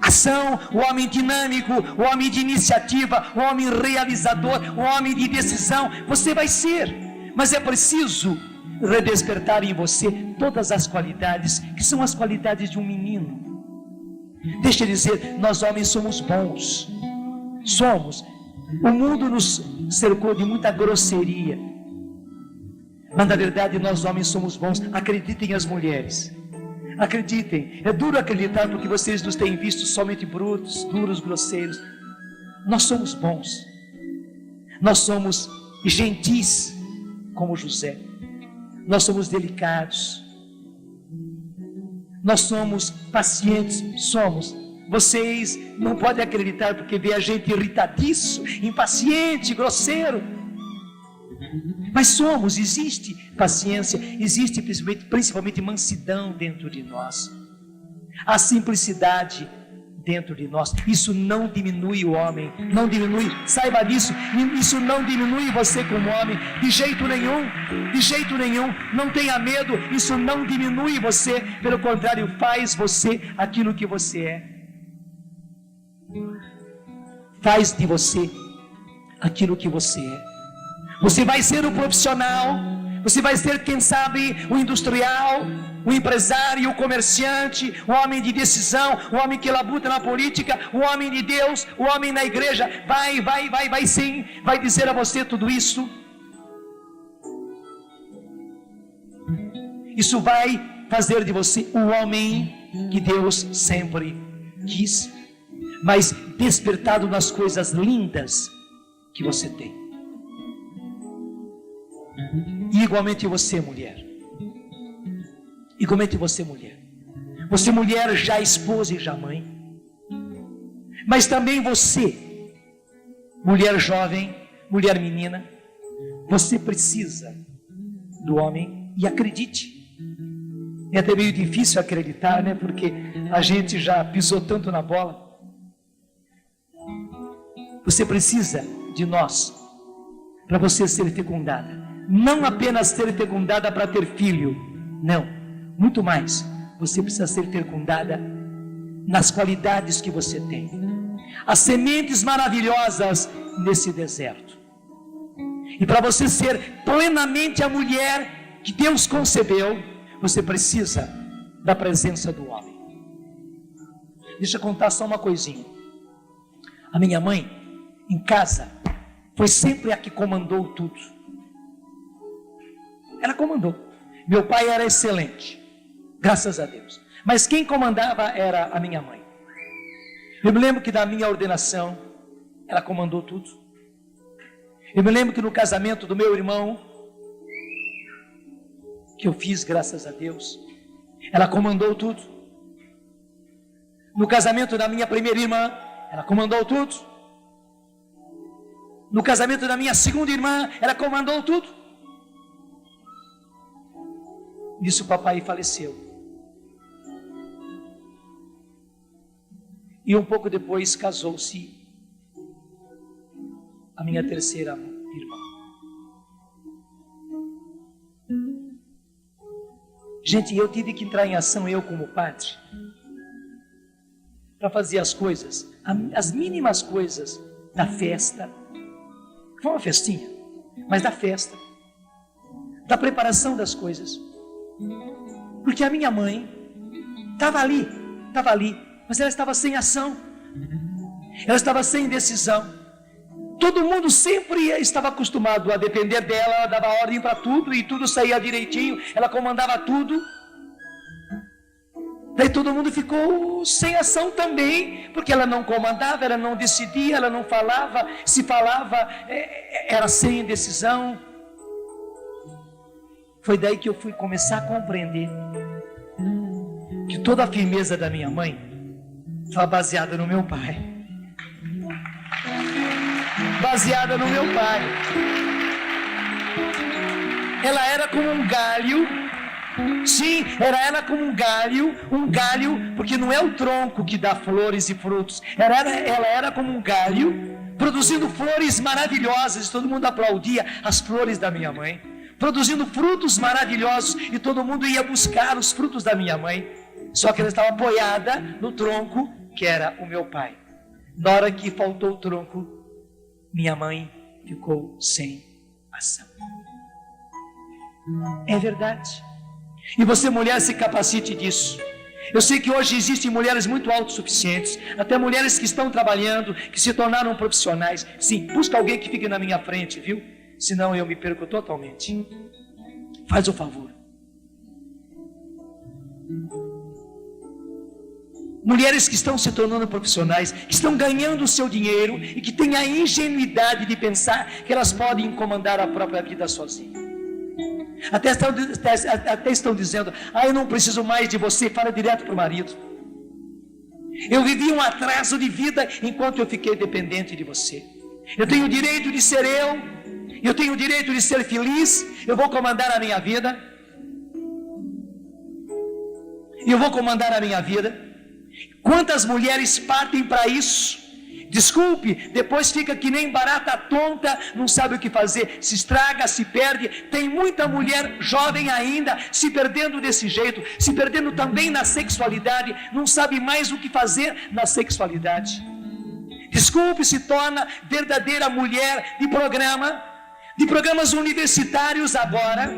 S1: ação, o homem dinâmico, o homem de iniciativa, o homem realizador, o homem de decisão. Você vai ser, mas é preciso redespertar em você todas as qualidades que são as qualidades de um menino. Deixa eu dizer, nós homens somos bons, o mundo nos cercou de muita grosseria, Mas na verdade nós homens somos bons. Acreditem as mulheres. Acreditem. É duro acreditar porque vocês nos têm visto somente brutos, duros, grosseiros. Nós somos bons. Nós somos gentis como José. Nós somos delicados. Nós somos pacientes. Somos. Vocês não podem acreditar porque vê a gente irritadiço, impaciente, grosseiro. Mas somos, existe paciência, existe principalmente mansidão dentro de nós. A simplicidade dentro de nós. Isso não diminui o homem, não diminui, saiba disso. Isso não diminui você como homem, de jeito nenhum, de jeito nenhum. Não tenha medo, isso não diminui você, pelo contrário, faz você aquilo que você é. Faz de você aquilo que você é. Você vai ser o profissional, você vai ser, quem sabe, o industrial, o empresário, o comerciante, o homem de decisão, o homem que labuta na política, o homem de Deus, o homem na igreja. Vai sim, vai dizer a você tudo isso. Isso vai fazer de você o homem que Deus sempre quis, mas despertado nas coisas lindas que você tem. E igualmente você, mulher. Igualmente você, mulher. Você, mulher, já esposa e já mãe. Mas também você, mulher jovem, mulher menina, você precisa do homem. E acredite. É até meio difícil acreditar, né? Porque a gente já pisou tanto na bola. Você precisa de nós para você ser fecundada. Não apenas ser fecundada para ter filho, não, muito mais. Você precisa ser fecundada nas qualidades que você tem. As sementes maravilhosas nesse deserto. E para você ser plenamente a mulher que Deus concebeu, você precisa da presença do homem. Deixa eu contar só uma coisinha. A minha mãe, em casa, foi sempre a que comandou tudo. Ela comandou. Meu pai era excelente, graças a Deus. Mas quem comandava era a minha mãe. Eu me lembro que na minha ordenação, ela comandou tudo. Eu me lembro que no casamento do meu irmão, que eu fiz, graças a Deus, ela comandou tudo. No casamento da minha primeira irmã, ela comandou tudo. No casamento da minha segunda irmã, ela comandou tudo. Nisso o papai faleceu. E um pouco depois casou-se a minha terceira irmã. Gente, eu tive que entrar em ação, eu como padre, para fazer as coisas, as mínimas coisas da festa. Foi uma festinha, mas da festa, da preparação das coisas. Porque a minha mãe estava ali, mas ela estava sem ação, ela estava sem decisão. Todo mundo sempre estava acostumado a depender dela, ela dava ordem para tudo e tudo saía direitinho, ela comandava tudo. Daí todo mundo ficou sem ação também, porque ela não comandava, ela não decidia, ela não falava, se falava, era sem decisão. Foi daí que eu fui começar a compreender que toda a firmeza da minha mãe estava baseada no meu pai. Baseada no meu pai. Ela era como um galho. Sim, ela como um galho, porque não é o tronco que dá flores e frutos. Ela era como um galho, produzindo flores maravilhosas, e todo mundo aplaudia as flores da minha mãe. Produzindo frutos maravilhosos, e todo mundo ia buscar os frutos da minha mãe. Só que ela estava apoiada no tronco, que era o meu pai. Na hora que faltou o tronco, minha mãe ficou sem ação. É verdade. E você, mulher, se capacite disso. Eu sei que hoje existem mulheres muito autossuficientes, até mulheres que estão trabalhando, que se tornaram profissionais. Sim, busca alguém que fique na minha frente, viu? Senão eu me perco totalmente. Faz o favor. Mulheres que estão se tornando profissionais, que estão ganhando o seu dinheiro e que têm a ingenuidade de pensar que elas podem comandar a própria vida sozinhas. Até estão dizendo: eu não preciso mais de você. Fala direto para o marido: eu vivi um atraso de vida enquanto eu fiquei dependente de você. Eu tenho o direito de ser eu tenho o direito de ser feliz. Eu vou comandar a minha vida. Eu vou comandar a minha vida. Quantas mulheres partem para isso? Desculpe, depois fica que nem barata tonta, não sabe o que fazer, se estraga, se perde. Tem muita mulher jovem ainda se perdendo desse jeito, se perdendo também na sexualidade, não sabe mais o que fazer na sexualidade. Desculpe, se torna verdadeira mulher de programas universitários agora,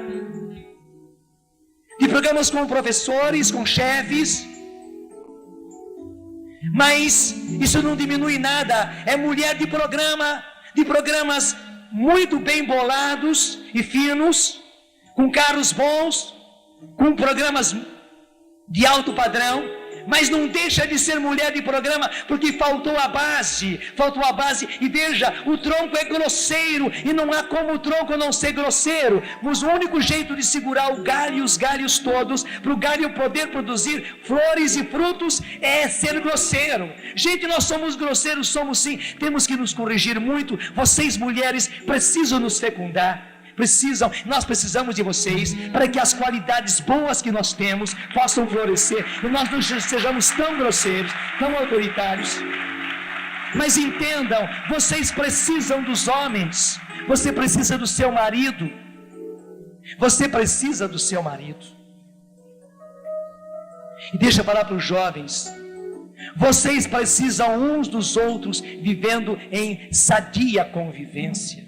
S1: de programas com professores, com chefes. Mas isso não diminui nada. É mulher de programas muito bem bolados e finos, com carros bons, com programas de alto padrão, mas não deixa de ser mulher de programa, porque faltou a base, e veja, o tronco é grosseiro, e não há como o tronco não ser grosseiro, mas o único jeito de segurar o galho, os galhos todos, para o galho poder produzir flores e frutos, é ser grosseiro. Gente, nós somos grosseiros, somos sim, temos que nos corrigir muito. Vocês mulheres precisam nos fecundar. Nós precisamos de vocês para que as qualidades boas que nós temos possam florescer e nós não sejamos tão grosseiros, tão autoritários. Mas entendam, vocês precisam dos homens, você precisa do seu marido, você precisa do seu marido. E deixa eu falar para os jovens: vocês precisam uns dos outros, vivendo em sadia convivência.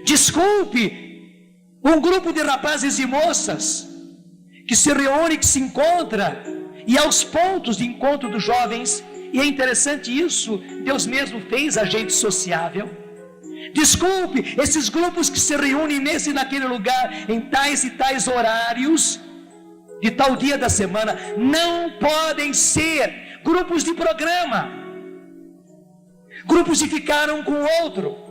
S1: Desculpe, um grupo de rapazes e moças que se reúne, que se encontra, e aos pontos de encontro dos jovens, e é interessante isso, Deus mesmo fez a gente sociável. Desculpe, esses grupos que se reúnem nesse e naquele lugar, em tais e tais horários, de tal dia da semana, não podem ser grupos de programa, grupos de ficar um com o outro,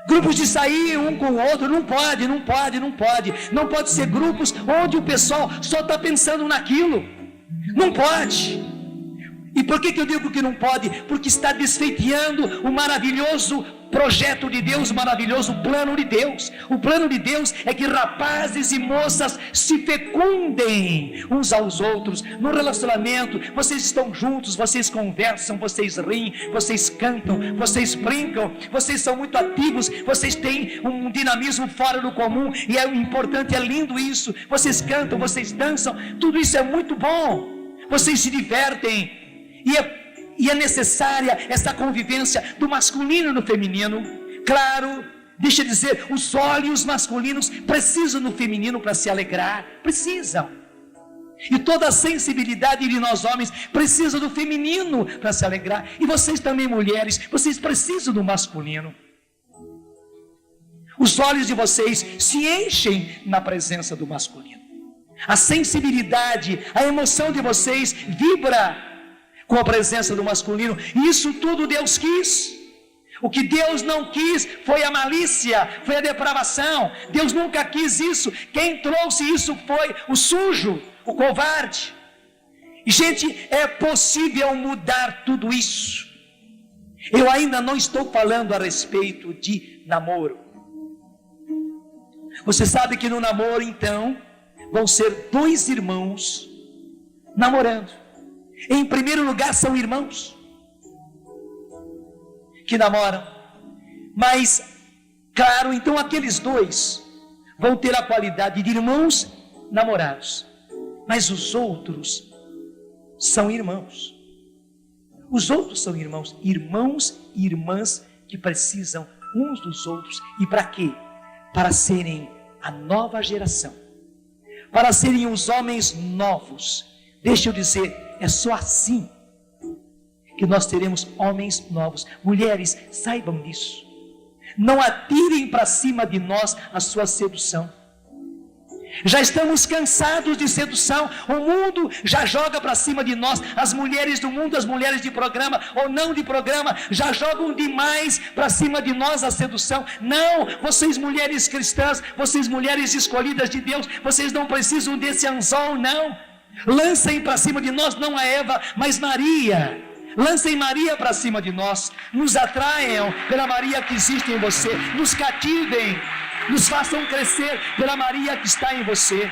S1: grupos de sair um com o outro. Não pode ser grupos onde o pessoal só está pensando naquilo, não pode. E por que eu digo que não pode? Porque está desfeiteando o maravilhoso projeto de Deus, o maravilhoso plano de Deus. O plano de Deus é que rapazes e moças se fecundem uns aos outros no relacionamento. Vocês estão juntos, vocês conversam, vocês riem, vocês cantam, vocês brincam, vocês são muito ativos, vocês têm um dinamismo fora do comum, e é importante, é lindo isso. Vocês cantam, vocês dançam, tudo isso é muito bom, vocês se divertem, e é necessária essa convivência do masculino e do feminino. Claro, deixa eu dizer, os olhos masculinos precisam do feminino para se alegrar, precisam. E toda a sensibilidade de nós homens precisa do feminino para se alegrar. E vocês também, mulheres, vocês precisam do masculino. Os olhos de vocês se enchem na presença do masculino. A sensibilidade, a emoção de vocês vibra com a presença do masculino. E isso tudo Deus quis. O que Deus não quis foi a malícia, foi a depravação. Deus nunca quis isso. Quem trouxe isso foi o sujo, o covarde. E gente, é possível mudar tudo isso. Eu ainda não estou falando a respeito de namoro. Você sabe que no namoro, então, vão ser dois irmãos namorando. Em primeiro lugar, são irmãos que namoram. Mas, claro, então aqueles dois vão ter a qualidade de irmãos namorados. Mas os outros são irmãos. Os outros são irmãos e irmãs que precisam uns dos outros. E para quê? Para serem a nova geração, para serem os homens novos. Deixa eu dizer, é só assim que nós teremos homens novos. Mulheres, saibam disso. não atirem para cima de nós a sua sedução. Já estamos cansados de sedução. O mundo já joga para cima de nós. As mulheres do mundo, as mulheres de programa ou não de programa, já jogam demais para cima de nós a sedução. Não, vocês mulheres cristãs, vocês mulheres escolhidas de Deus, vocês não precisam desse anzol, não. Lancem para cima de nós, não a Eva, mas Maria. Lancem Maria para cima de nós. Nos atraiam pela Maria que existe em você. Nos cativem, nos façam crescer pela Maria que está em você.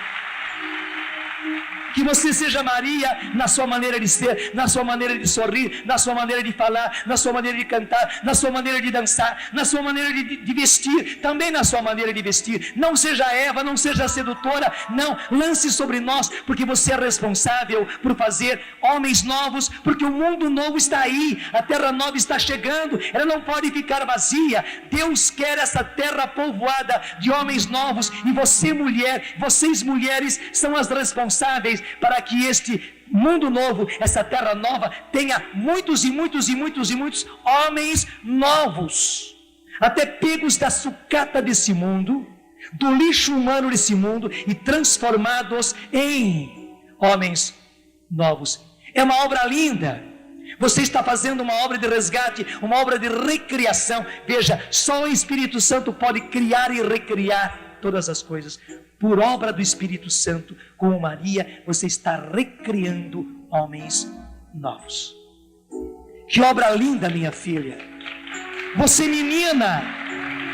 S1: Que você seja Maria na sua maneira de ser, na sua maneira de sorrir, na sua maneira de falar, na sua maneira de cantar, na sua maneira de dançar, na sua maneira de vestir, também na sua maneira de vestir. Não seja Eva, não seja sedutora, não, lance sobre nós, porque você é responsável por fazer homens novos, porque o mundo novo está aí, a terra nova está chegando, ela não pode ficar vazia. Deus quer essa terra povoada de homens novos, e você mulher, vocês mulheres são as responsáveis para que este mundo novo, essa terra nova, tenha muitos e muitos e muitos e muitos homens novos, até pegos da sucata desse mundo, do lixo humano desse mundo, e transformados em homens novos. É uma obra linda. Você está fazendo uma obra de resgate, uma obra de recriação. Veja, só o Espírito Santo pode criar e recriar todas as coisas. Por obra do Espírito Santo, como Maria, você está recriando homens novos. Que obra linda, minha filha. Você menina,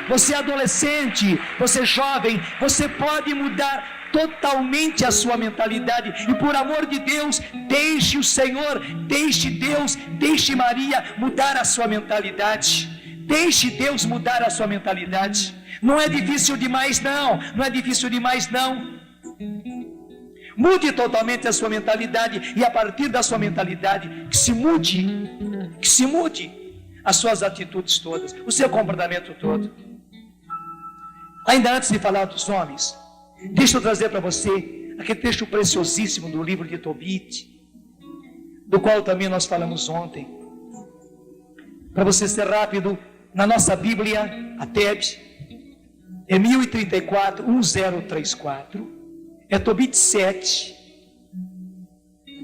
S1: você adolescente, você jovem, você pode mudar totalmente a sua mentalidade. E por amor de Deus, deixe o Senhor, deixe Deus, deixe Maria mudar a sua mentalidade. Deixe Deus mudar a sua mentalidade. Não é difícil demais, não. Não é difícil demais, não. Mude totalmente a sua mentalidade, e a partir da sua mentalidade, que se mude as suas atitudes todas, o seu comportamento todo. Ainda antes de falar dos homens, deixa eu trazer para você aquele texto preciosíssimo do livro de Tobit, do qual também nós falamos ontem. Para você ser rápido, na nossa Bíblia, a Tebs, é 1034, 1034, é Tobit 7,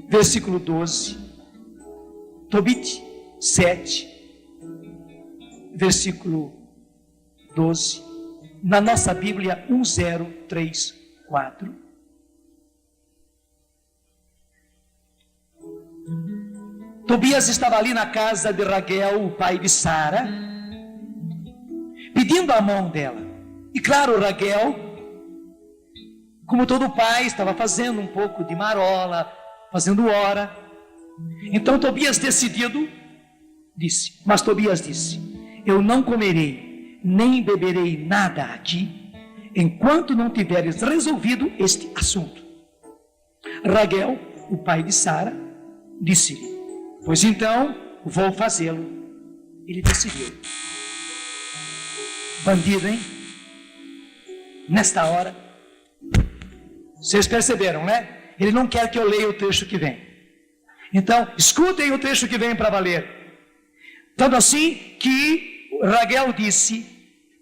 S1: versículo 12, Tobit 7, versículo 12, na nossa Bíblia 1034. Tobias estava ali na casa de Raguel, o pai de Sara, pedindo a mão dela. E claro, Raguel, como todo pai, estava fazendo um pouco de marola, fazendo hora. Então Tobias mas Tobias disse: eu não comerei, nem beberei nada aqui, enquanto não tiveres resolvido este assunto. Raguel, o pai de Sara, disse-lhe: pois então vou fazê-lo. Ele decidiu. Bandido, hein? Nesta hora, vocês perceberam, né? Ele não quer que eu leia o trecho que vem. Então, escutem o trecho que vem para valer. Tanto assim que Raguel disse: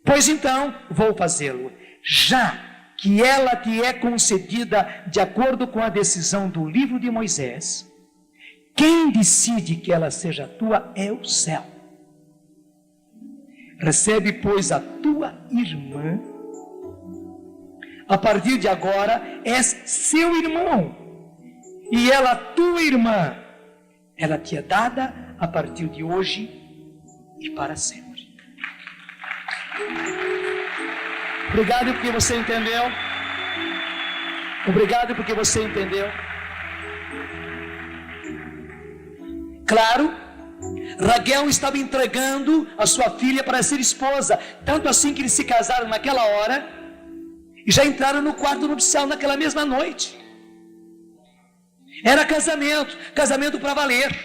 S1: pois então vou fazê-lo, já que ela te é concedida de acordo com a decisão do livro de Moisés. Quem decide que ela seja tua é o céu. Recebe, pois, a tua irmã. A partir de agora és seu irmão, e ela tua irmã. Ela te é dada a partir de hoje e para sempre. Obrigado porque você entendeu. Obrigado porque você entendeu. Claro, Raguel estava entregando a sua filha para ser esposa, tanto assim que eles se casaram naquela hora e já entraram no quarto nupcial naquela mesma noite. Era casamento para valer,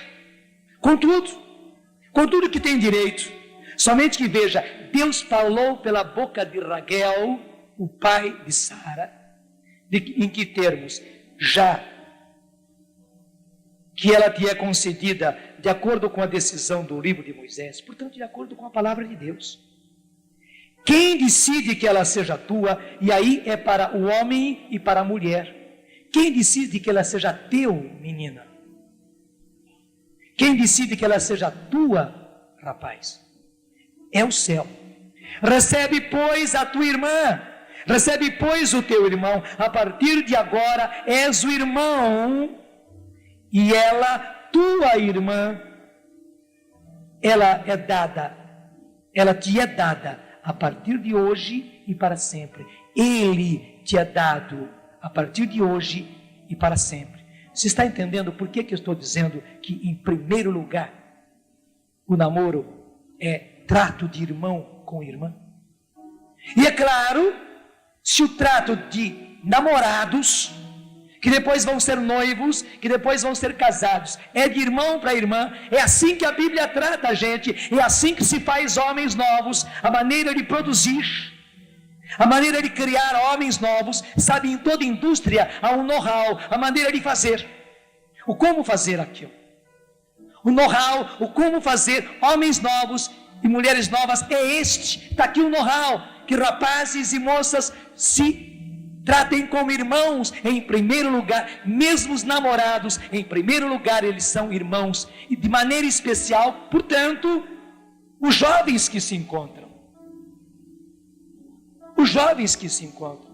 S1: com tudo que tem direito. Somente que veja, Deus falou pela boca de Raguel, o pai de Sara, em que termos? Já que ela te é concedida de acordo com a decisão do livro de Moisés, portanto de acordo com a palavra de Deus. Quem decide que ela seja tua? E aí é para o homem e para a mulher. Quem decide que ela seja teu, menina? Quem decide que ela seja tua, rapaz? É o céu. Recebe, pois, a tua irmã. Recebe, pois, o teu irmão. A partir de agora és o irmão, e ela, tua irmã, ela é dada, ela te é dada a partir de hoje e para sempre. Ele te é dado a partir de hoje e para sempre. Você está entendendo por que eu estou dizendo que, em primeiro lugar, o namoro é trato de irmão com irmã? E é claro, se o trato de namorados, que depois vão ser noivos, que depois vão ser casados, é de irmão para irmã, é assim que a Bíblia trata a gente, é assim que se faz homens novos, a maneira de produzir, a maneira de criar homens novos. Sabe, em toda indústria há um know-how, a maneira de fazer, o como fazer aquilo, o know-how, o como fazer homens novos e mulheres novas. É está aqui o know-how, que rapazes e moças se tratem como irmãos em primeiro lugar. Mesmo os namorados, em primeiro lugar, eles são irmãos. E de maneira especial, portanto, os jovens que se encontram. Os jovens que se encontram.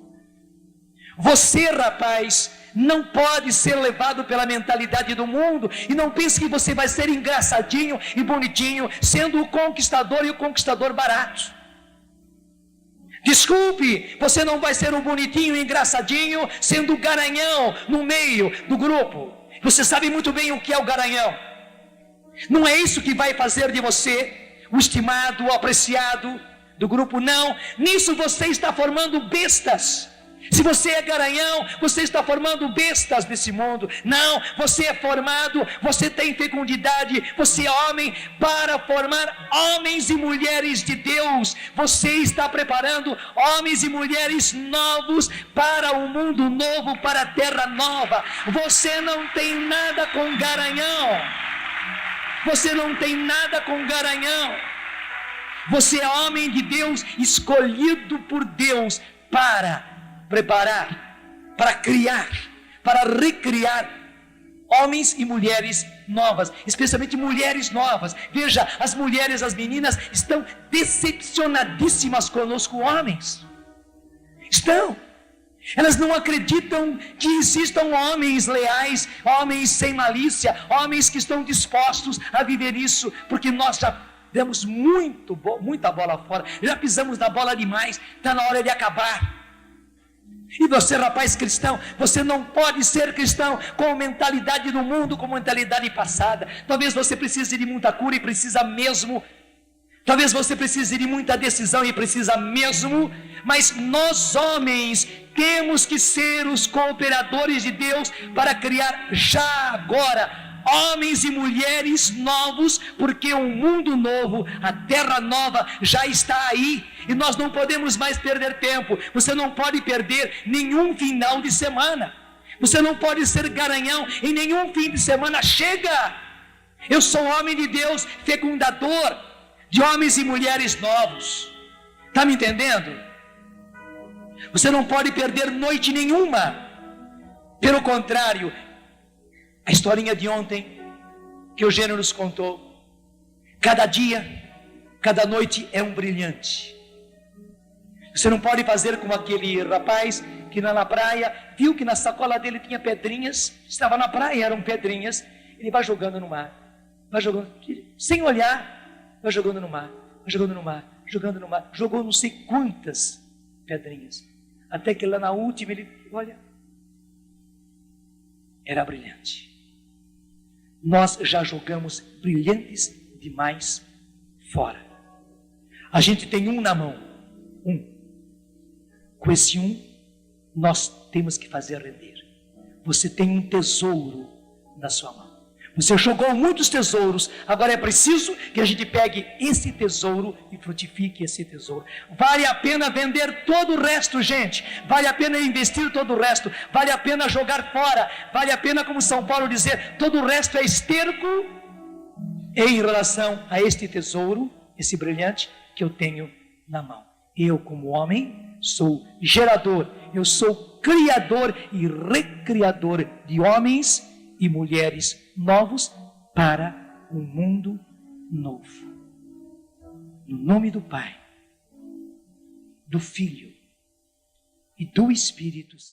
S1: Você, rapaz, não pode ser levado pela mentalidade do mundo. E não pense que você vai ser engraçadinho e bonitinho, sendo o conquistador e o conquistador barato. Desculpe, você não vai ser um bonitinho e engraçadinho, sendo o garanhão no meio do grupo. Você sabe muito bem o que é o garanhão. Não é isso que vai fazer de você o estimado, o apreciado do grupo, não. Nisso você está formando bestas. Se você é garanhão, você está formando bestas desse mundo. Não, você é formado, você tem fecundidade, você é homem para formar homens e mulheres de Deus. Você está preparando homens e mulheres novos para o mundo novo, para a terra nova. Você não tem nada com garanhão. Você não tem nada com garanhão. Você é homem de Deus, escolhido por Deus para preparar, para criar, para recriar homens e mulheres novas, especialmente mulheres novas. Veja, as mulheres, as meninas estão decepcionadíssimas conosco, homens. Estão. Elas não acreditam que existam homens leais, homens sem malícia, homens que estão dispostos a viver isso, porque nós já demos muita bola fora, já pisamos na bola demais, está na hora de acabar. E você, rapaz cristão, você não pode ser cristão com a mentalidade do mundo, com a mentalidade passada. Talvez você precise de muita cura e precisa mesmo. Talvez você precise de muita decisão e precisa mesmo. Mas nós, homens, temos que ser os cooperadores de Deus para criar já agora homens e mulheres novos, porque o mundo novo, a terra nova já está aí, e nós não podemos mais perder tempo. Você não pode perder nenhum final de semana, você não pode ser garanhão em nenhum fim de semana. Chega! Eu sou homem de Deus, fecundador de homens e mulheres novos. Está me entendendo? Você não pode perder noite nenhuma. Pelo contrário, a historinha de ontem que o Eugênio nos contou, cada dia, cada noite é um brilhante. Você não pode fazer como aquele rapaz que na praia viu que na sacola dele tinha pedrinhas. Estava na praia, eram pedrinhas. Ele vai jogando no mar, vai jogando, sem olhar, vai jogando no mar, vai jogando no mar, jogando no mar. Jogou não sei quantas pedrinhas, até que lá na última ele, olha, era brilhante. Nós já jogamos brilhantes demais fora. A gente tem um na mão, com esse nós temos que fazer render. Você tem um tesouro na sua mão. Você jogou muitos tesouros, agora é preciso que a gente pegue esse tesouro e frutifique esse tesouro. Vale a pena vender todo o resto, gente. Vale a pena investir todo o resto. Vale a pena jogar fora. Vale a pena, como São Paulo dizer, todo o resto é esterco em relação a este tesouro, esse brilhante que eu tenho na mão.
S2: Eu, como homem, sou gerador, eu sou criador e recriador de homens e mulheres novos para um mundo novo. No nome do Pai, do Filho e do Espírito Santo.